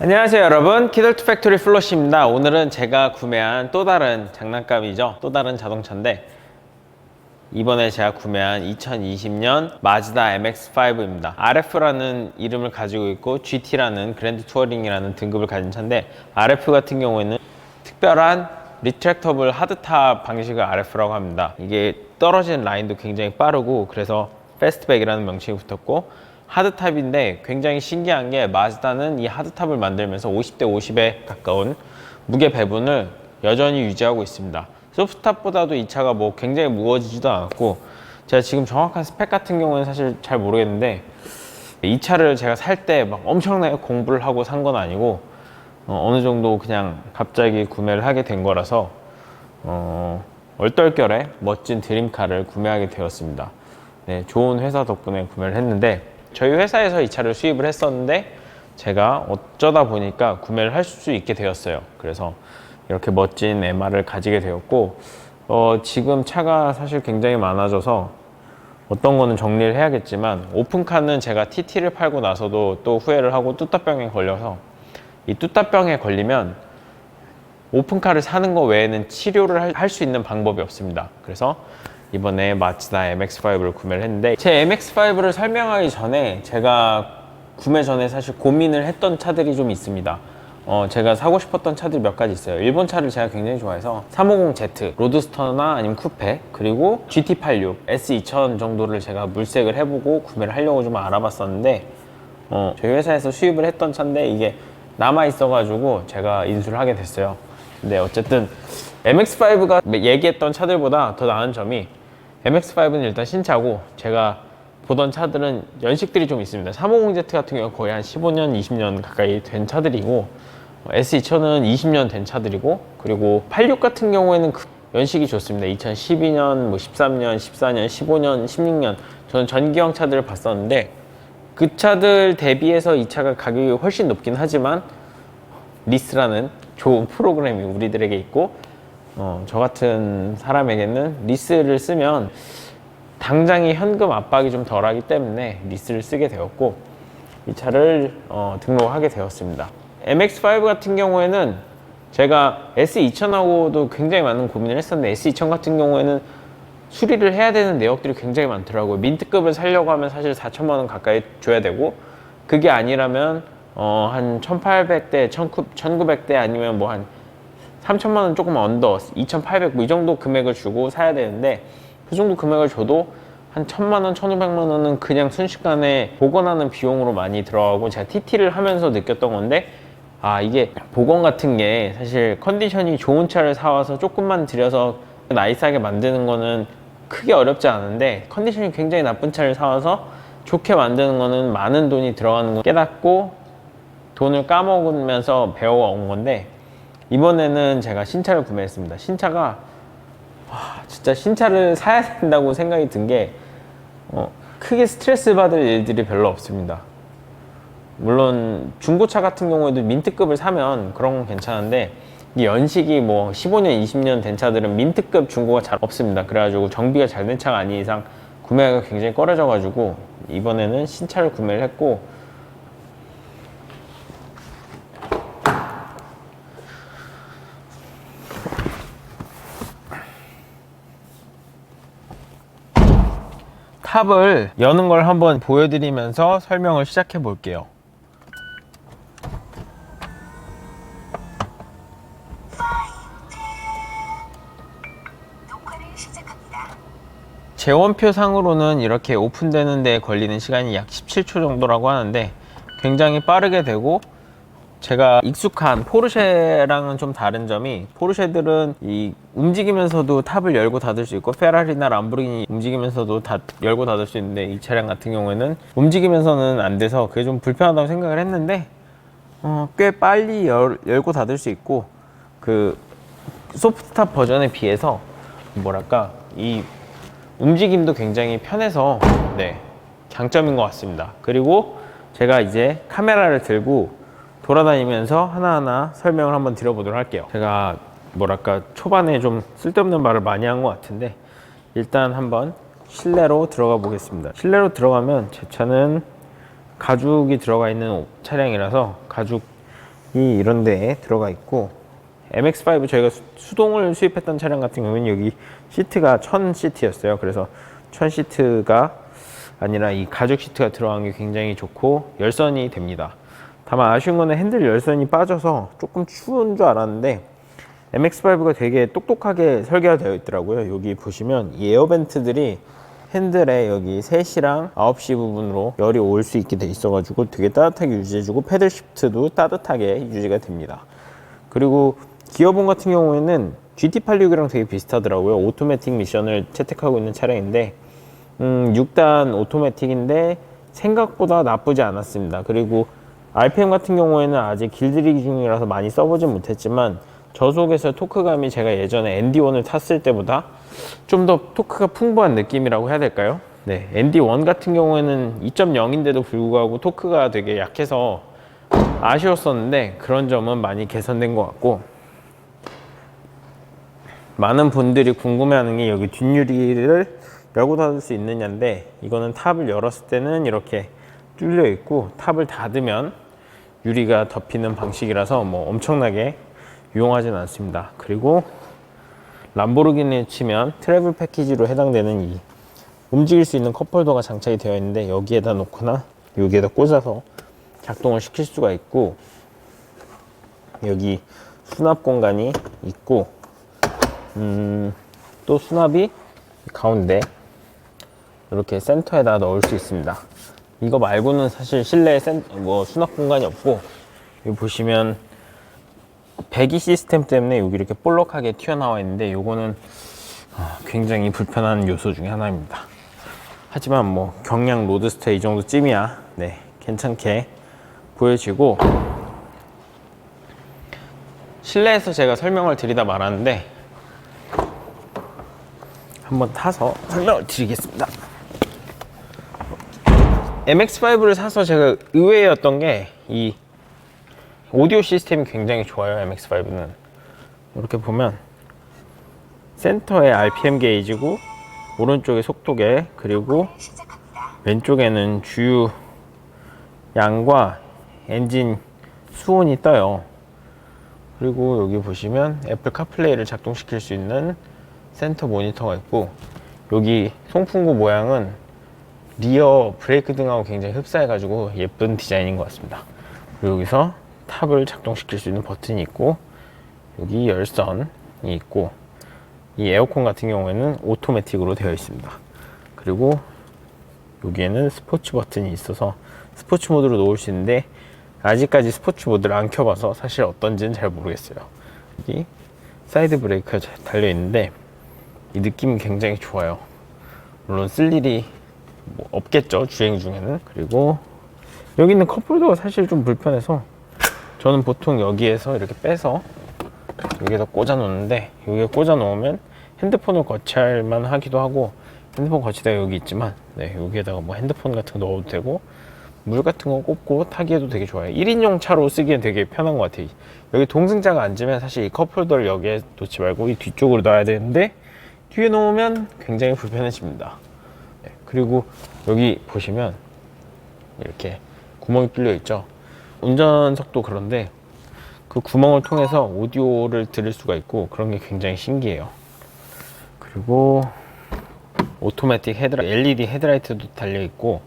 안녕하세요 여러분, 키덜트 팩토리 플로시입니다. 오늘은 제가 구매한 또 다른 장난감이죠. 또 다른 자동차인데 이번에 제가 구매한 2020년 마즈다 MX-5입니다. RF라는 이름을 가지고 있고 GT라는 그랜드 투어링이라는 등급을 가진 차인데, RF 같은 경우에는 특별한 리트랙터블 하드탑 방식을 RF라고 합니다. 이게 떨어지는 라인도 굉장히 빠르고 그래서 패스트백이라는 명칭이 붙었고, 하드탑인데 굉장히 신기한 게 마즈다는 이 하드탑을 만들면서 50대 50에 가까운 무게 배분을 여전히 유지하고 있습니다. 소프트탑보다도 이 차가 뭐 굉장히 무거워지지도 않았고, 제가 지금 정확한 스펙 같은 경우는 사실 잘 모르겠는데, 이 차를 제가 살 때 막 엄청나게 공부를 하고 산 건 아니고 어느 정도 그냥 갑자기 구매를 하게 된 거라서 얼떨결에 멋진 드림카를 구매하게 되었습니다. 네, 좋은 회사 덕분에 구매를 했는데, 저희 회사에서 이 차를 수입을 했었는데 제가 어쩌다 보니까 구매를 할 수 있게 되었어요. 그래서 이렇게 멋진 MR을 가지게 되었고, 지금 차가 사실 굉장히 많아져서 어떤 거는 정리를 해야겠지만, 오픈카는 제가 TT를 팔고 나서도 또 후회를 하고 뚜따병에 걸려서, 이 뚜따병에 걸리면 오픈카를 사는 거 외에는 치료를 할 수 있는 방법이 없습니다. 그래서 이번에 마츠다 MX-5를 구매를 했는데, 제 MX-5를 설명하기 전에 제가 구매 전에 사실 고민을 했던 차들이 좀 있습니다. 제가 사고 싶었던 차들이 몇 가지 있어요. 일본 차를 제가 굉장히 좋아해서 350Z, 로드스터나 아니면 쿠페, 그리고 GT86, S2000 정도를 제가 물색을 해보고 구매를 하려고 좀 알아봤었는데, 저희 회사에서 수입을 했던 차인데 이게 남아있어가지고 제가 인수를 하게 됐어요. 근데 어쨌든 MX-5가 얘기했던 차들보다 더 나은 점이, MX-5는 일단 신차고 제가 보던 차들은 연식들이 좀 있습니다. 350Z 같은 경우는 거의 한 15년, 20년 가까이 된 차들이고, S2000은 20년 된 차들이고, 그리고 86 같은 경우에는 연식이 좋습니다. 2012년, 뭐 13년, 14년, 15년, 16년. 저는 전기형 차들을 봤었는데 그 차들 대비해서 이 차가 가격이 훨씬 높긴 하지만 리스라는 좋은 프로그램이 우리들에게 있고, 저 같은 사람에게는 리스를 쓰면 당장의 현금 압박이 좀 덜하기 때문에 리스를 쓰게 되었고, 이 차를 등록하게 되었습니다. MX-5 같은 경우에는 제가 S2000하고도 굉장히 많은 고민을 했었는데, S2000 같은 경우에는 수리를 해야 되는 내역들이 굉장히 많더라고요. 민트급을 사려고 하면 사실 4천만 원 가까이 줘야 되고, 그게 아니라면 한 1800대, 1900대 아니면 뭐 한 3천만 원 조금 언더, 2800 뭐 이 정도 금액을 주고 사야 되는데, 그 정도 금액을 줘도 한 1000만 원, 1500만 원은 그냥 순식간에 복원하는 비용으로 많이 들어가고, 제가 TT를 하면서 느꼈던 건데, 이게 복원 같은 게 사실 컨디션이 좋은 차를 사와서 조금만 들여서 나이스하게 만드는 거는 크게 어렵지 않은데, 컨디션이 굉장히 나쁜 차를 사와서 좋게 만드는 거는 많은 돈이 들어가는 거 깨닫고 돈을 까먹으면서 배워온 건데, 이번에는 제가 신차를 구매했습니다. 신차가 진짜 신차를 사야 된다고 생각이 든 게, 크게 스트레스 받을 일들이 별로 없습니다. 물론 중고차 같은 경우에도 민트급을 사면 그런 건 괜찮은데, 이 연식이 뭐 15년, 20년 된 차들은 민트급 중고가 잘 없습니다. 그래가지고 정비가 잘 된 차가 아닌 이상 구매가 굉장히 꺼려져가지고 이번에는 신차를 구매를 했고, 탑을 여는 걸 한번 보여드리면서 설명을 시작해 볼게요. 재원표 상으로는 이렇게 오픈되는 데 걸리는 시간이 약 17초 정도라고 하는데 굉장히 빠르게 되고, 제가 익숙한 포르쉐랑은 좀 다른 점이, 포르쉐들은 이 움직이면서도 탑을 열고 닫을 수 있고, 페라리나 람보르기니 움직이면서도 다 열고 닫을 수 있는데, 이 차량 같은 경우에는 움직이면서는 안 돼서 그게 좀 불편하다고 생각을 했는데, 꽤 빨리 열고 닫을 수 있고, 그 소프트탑 버전에 비해서 뭐랄까, 이 움직임도 굉장히 편해서 장점인 것 같습니다. 그리고 제가 이제 카메라를 들고 돌아다니면서 하나하나 설명을 한번 드려보도록 할게요. 제가 뭐랄까 초반에 좀 쓸데없는 말을 많이 한 것 같은데, 일단 한번 실내로 들어가 보겠습니다. 실내로 들어가면 제 차는 가죽이 들어가 있는 차량이라서 가죽 이런 데에 들어가 있고, MX5 저희가 수동을 수입했던 차량 같은 경우는 여기 시트가 1000 시트였어요. 그래서 1000 시트가 아니라 이 가죽 시트가 들어간 게 굉장히 좋고 열선이 됩니다. 다만 아쉬운 거는 핸들 열선이 빠져서 조금 추운 줄 알았는데 MX5가 되게 똑똑하게 설계가 되어 있더라고요. 여기 보시면 이 에어벤트들이 핸들에 여기 3시랑 9시 부분으로 열이 올 수 있게 돼 있어가지고 되게 따뜻하게 유지해주고 패들 시프트도 따뜻하게 유지가 됩니다. 그리고 기어봉 같은 경우에는 GT86이랑 되게 비슷하더라고요. 오토매틱 미션을 채택하고 있는 차량인데 6단 오토매틱인데 생각보다 나쁘지 않았습니다. 그리고 RPM 같은 경우에는 아직 길들이기 중이라서 많이 써보진 못했지만 저속에서 토크감이 제가 예전에 ND1을 탔을 때보다 좀 더 토크가 풍부한 느낌이라고 해야 될까요? 네, ND1 같은 경우에는 2.0인데도 불구하고 토크가 되게 약해서 아쉬웠었는데 그런 점은 많이 개선된 것 같고, 많은 분들이 궁금해하는 게 여기 뒷유리를 열고 닫을 수 있느냐인데, 이거는 탑을 열었을 때는 이렇게 뚫려 있고 탑을 닫으면 유리가 덮이는 방식이라서 뭐 엄청나게 유용하진 않습니다. 그리고 람보르기니 치면 트래블 패키지로 해당되는 이 움직일 수 있는 컵홀더가 장착이 되어 있는데 여기에다 놓거나 여기에다 꽂아서 작동을 시킬 수가 있고, 여기 수납 공간이 있고 또 수납이 가운데 이렇게 센터에다 넣을 수 있습니다. 이거 말고는 사실 실내에 수납 공간이 없고, 여기 보시면 배기 시스템 때문에 여기 이렇게 볼록하게 튀어나와 있는데 요거는 굉장히 불편한 요소 중에 하나입니다. 하지만 뭐 경량 로드스터 이 정도 쯤이야 괜찮게 보여지고, 실내에서 제가 설명을 드리다 말았는데 한번 타서 설명을 드리겠습니다. MX5를 사서 제가 의외였던 게 이 오디오 시스템이 굉장히 좋아요. MX5는 이렇게 보면 센터에 RPM 게이지고 오른쪽에 속도계, 그리고 왼쪽에는 주유 양과 엔진 수온이 떠요. 그리고 여기 보시면 애플 카플레이를 작동시킬 수 있는 센터 모니터가 있고, 여기 송풍구 모양은 리어 브레이크 등하고 굉장히 흡사해 가지고 예쁜 디자인인 것 같습니다. 그리고 여기서 탑을 작동시킬 수 있는 버튼이 있고, 여기 열선이 있고, 이 에어컨 같은 경우에는 오토매틱으로 되어 있습니다. 그리고 여기에는 스포츠 버튼이 있어서 스포츠 모드로 놓을 수 있는데 아직까지 스포츠 모드를 안 켜봐서 사실 어떤지는 잘 모르겠어요. 여기 사이드 브레이크가 달려 있는데 이 느낌이 굉장히 좋아요. 물론 쓸 일이 뭐 없겠죠, 주행 중에는. 그리고 여기 있는 컵홀더가 사실 좀 불편해서 저는 보통 여기에서 이렇게 빼서 여기에다 꽂아 놓는데, 여기에 꽂아 놓으면 핸드폰을 거치할만 하기도 하고, 핸드폰 거치대가 여기 있지만 여기에다가 뭐 핸드폰 같은 거 넣어도 되고 물 같은 거 꽂고 타기에도 되게 좋아요. 1인용 차로 쓰기엔 되게 편한 것 같아요. 여기 동승자가 앉으면 사실 이 컵홀더를 여기에 놓지 말고 이 뒤쪽으로 놔야 되는데 뒤에 놓으면 굉장히 불편해집니다. 그리고 여기 보시면 이렇게 구멍이 뚫려 있죠. 운전석도 그런데 그 구멍을 통해서 오디오를 들을 수가 있고 그런 게 굉장히 신기해요. 그리고 오토매틱 LED 헤드라이트도 달려 있고,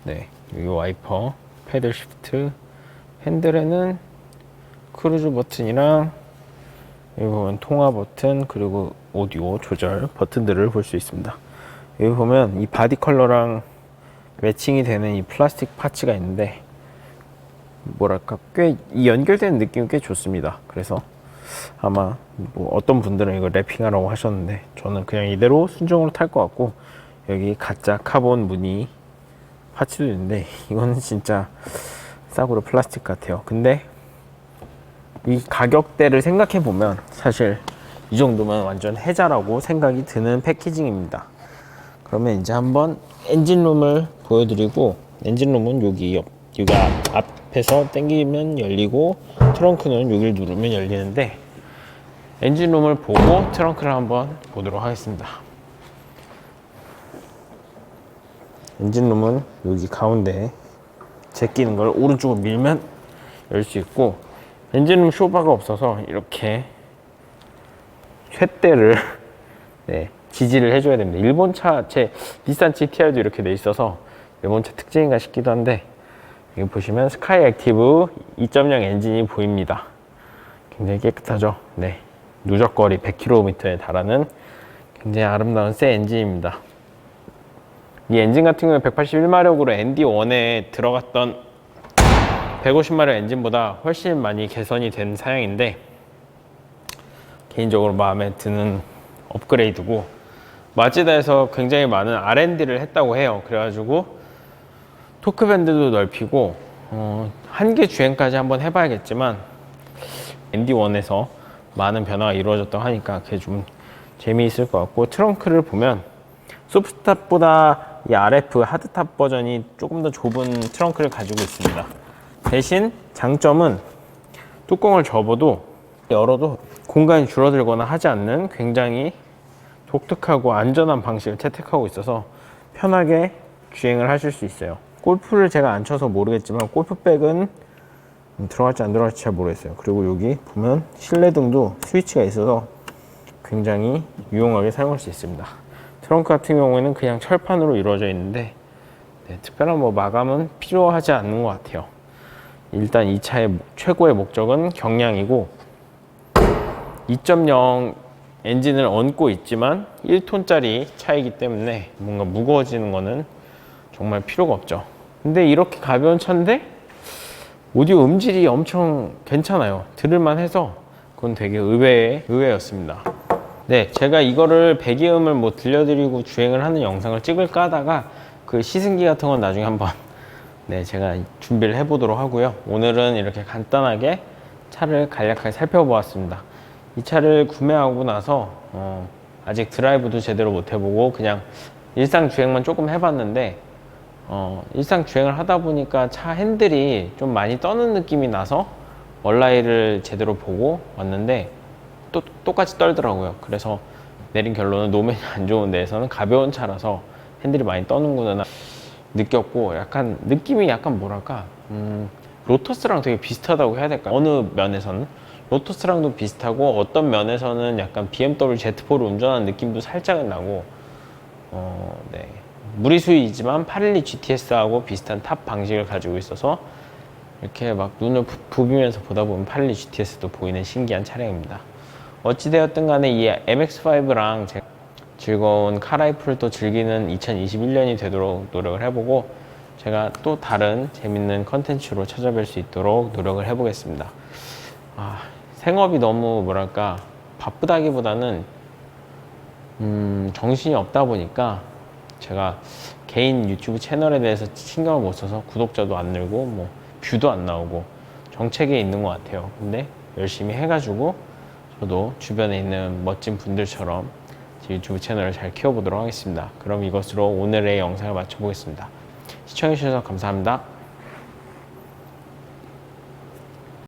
여기 와이퍼, 패들 시프트, 핸들에는 크루즈 버튼이랑 여기 보면 통화 버튼, 그리고 오디오 조절 버튼들을 볼 수 있습니다. 여기 보면 이 바디 컬러랑 매칭이 되는 이 플라스틱 파츠가 있는데 뭐랄까 꽤 이 연결되는 느낌이 꽤 좋습니다. 그래서 아마 뭐 어떤 분들은 이거 랩핑하라고 하셨는데 저는 그냥 이대로 순정으로 탈 것 같고, 여기 가짜 카본 무늬 파츠도 있는데 이거는 진짜 싸구려 플라스틱 같아요. 근데 이 가격대를 생각해 보면 사실 이 정도면 완전 해자라고 생각이 드는 패키징입니다. 그러면 이제 한번 엔진룸을 보여드리고, 엔진룸은 여기 앞에서 당기면 열리고 트렁크는 여기를 누르면 열리는데, 엔진룸을 보고 트렁크를 한번 보도록 하겠습니다. 엔진룸은 여기 가운데 제끼는 걸 오른쪽으로 밀면 열 수 있고, 엔진룸 쇼바가 없어서 이렇게 쇳대를 네, 지지를 해줘야 됩니다. 일본 차, 제 닛산 GTR도 이렇게 돼 있어서 일본 차 특징인가 싶기도 한데, 여기 보시면 스카이 액티브 2.0 엔진이 보입니다. 굉장히 깨끗하죠. 네, 누적거리 100km에 달하는 굉장히 아름다운 새 엔진입니다. 이 엔진 같은 경우에 181마력으로 ND1에 들어갔던 150마력 엔진보다 훨씬 많이 개선이 된 사양인데, 개인적으로 마음에 드는 업그레이드고, 마찌다에서 굉장히 많은 R&D를 했다고 해요. 그래가지고 토크밴드도 넓히고 한계 주행까지 한번 해봐야겠지만, ND1에서 많은 변화가 이루어졌다고 하니까 그게 좀 재미있을 것 같고, 트렁크를 보면 소프트탑보다 이 RF 하드탑 버전이 조금 더 좁은 트렁크를 가지고 있습니다. 대신 장점은 뚜껑을 접어도 열어도 공간이 줄어들거나 하지 않는 굉장히 독특하고 안전한 방식을 채택하고 있어서 편하게 주행을 하실 수 있어요. 골프를 제가 안 쳐서 모르겠지만 골프백은 들어갈지 안 들어갈지 잘 모르겠어요. 그리고 여기 보면 실내등도 스위치가 있어서 굉장히 유용하게 사용할 수 있습니다. 트렁크 같은 경우에는 그냥 철판으로 이루어져 있는데, 네, 특별한 뭐 마감은 필요하지 않는 것 같아요. 일단 이 차의 최고의 목적은 경량이고, 2.0 엔진을 얹고 있지만 1톤짜리 차이기 때문에 뭔가 무거워지는 거는 정말 필요가 없죠. 근데 이렇게 가벼운 차인데 오디오 음질이 엄청 괜찮아요. 들을만 해서 그건 되게 의외였습니다. 네, 제가 이거를 배기음을 뭐 들려드리고 주행을 하는 영상을 찍을까 하다가 그 시승기 같은 건 나중에 한번 네, 제가 준비를 해보도록 하고요. 오늘은 이렇게 간단하게 차를 간략하게 살펴보았습니다. 이 차를 구매하고 나서 아직 드라이브도 제대로 못 해보고 그냥 일상 주행만 조금 해봤는데, 일상 주행을 하다 보니까 차 핸들이 좀 많이 떠는 느낌이 나서 원라이를 제대로 보고 왔는데 또 똑같이 떨더라고요. 그래서 내린 결론은 노면이 안 좋은 데에서는 가벼운 차라서 핸들이 많이 떠는구나 느꼈고, 약간 느낌이 약간 뭐랄까 로터스랑 되게 비슷하다고 해야 될까요? 어느 면에서는 로터스랑도 비슷하고, 어떤 면에서는 약간 BMW Z4를 운전하는 느낌도 살짝은 나고, 네, 무리수이지만 812 GTS하고 비슷한 탑 방식을 가지고 있어서 이렇게 막 눈을 부비면서 보다 보면 812 GTS도 보이는 신기한 차량입니다. 어찌되었든 간에 이 MX-5랑 제가 즐거운 카라이프를 또 즐기는 2021년이 되도록 노력을 해보고, 제가 또 다른 재밌는 컨텐츠로 찾아뵐 수 있도록 노력을 해보겠습니다. 생업이 너무 뭐랄까 바쁘다기보다는 정신이 없다 보니까 제가 개인 유튜브 채널에 대해서 신경을 못 써서 구독자도 안 늘고 뭐 뷰도 안 나오고 정체기에 있는 것 같아요. 근데 열심히 해가지고 저도 주변에 있는 멋진 분들처럼 제 유튜브 채널을 잘 키워보도록 하겠습니다. 그럼 이것으로 오늘의 영상을 마쳐보겠습니다. 시청해주셔서 감사합니다.